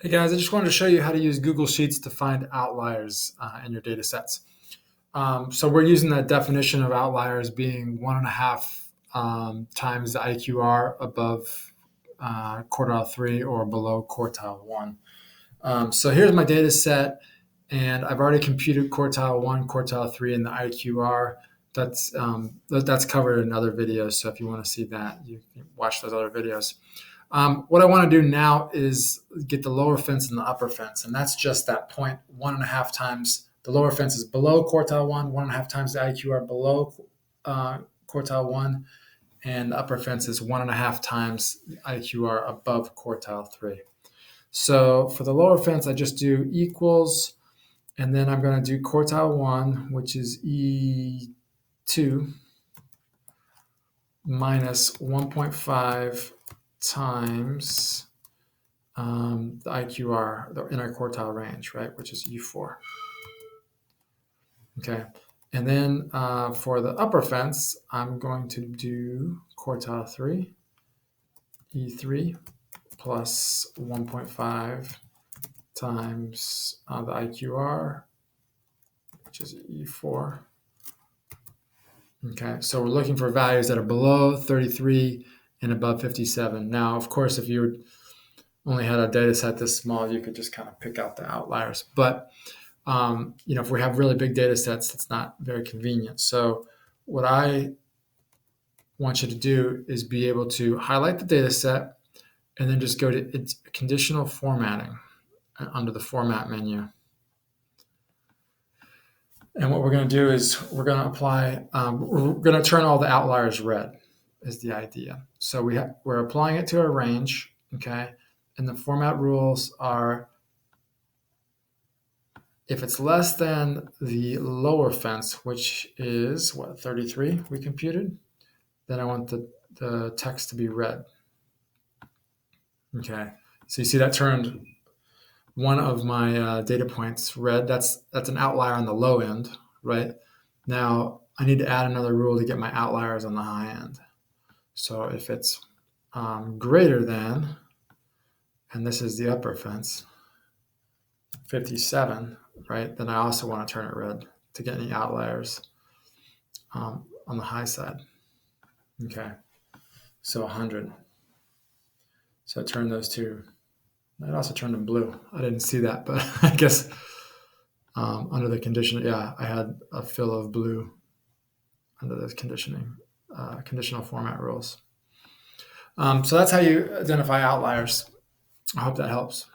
Hey guys, I just wanted to show you how to use Google Sheets to find outliers in your data sets. So we're using that definition of outliers being 1.5 times the IQR above quartile 3 or below quartile 1. So here's my data set, and I've already computed quartile 1, quartile 3, and the IQR. That's covered in other videos, so if you want to see that, you can watch those other videos. What I want to do now is get the lower fence and the upper fence, and that's just that point 1.5 times. The lower fence is below quartile 1, 1.5 times the IQR below quartile 1, and the upper fence is 1.5 times the IQR above quartile 3. So for the lower fence, I just do equals, and then I'm going to do quartile 1, which is E2 minus 1.5 times the IQR, the interquartile range, right, which is E4. Okay, and then for the upper fence, I'm going to do quartile 3, E3 plus 1.5 times the IQR, which is E4. Okay, so we're looking for values that are below 33 and above 57. Now, of course, if you only had a data set this small, you could just kind of pick out the outliers. But if we have really big data sets, it's not very convenient. So what I want you to do is be able to highlight the data set and then just go to its conditional formatting under the format menu. And what we're going to do is we're going to apply, we're going to turn all the outliers red is the idea. So we're applying it to a range, okay? And the format rules are if it's less than the lower fence, which is what, 33 we computed, then I want the text to be red. Okay, so you see that turned one of my data points red. That's an outlier on the low end, right? Now I need to add another rule to get my outliers on the high end. So if it's greater than, and this is the upper fence, 57, right? Then I also want to turn it red to get any outliers on the high side. Okay, so 100. So I turned those two. I'd also turned them blue. I didn't see that, but I guess under the condition, yeah, I had a fill of blue under those conditional format rules. So that's how you identify outliers. I hope that helps.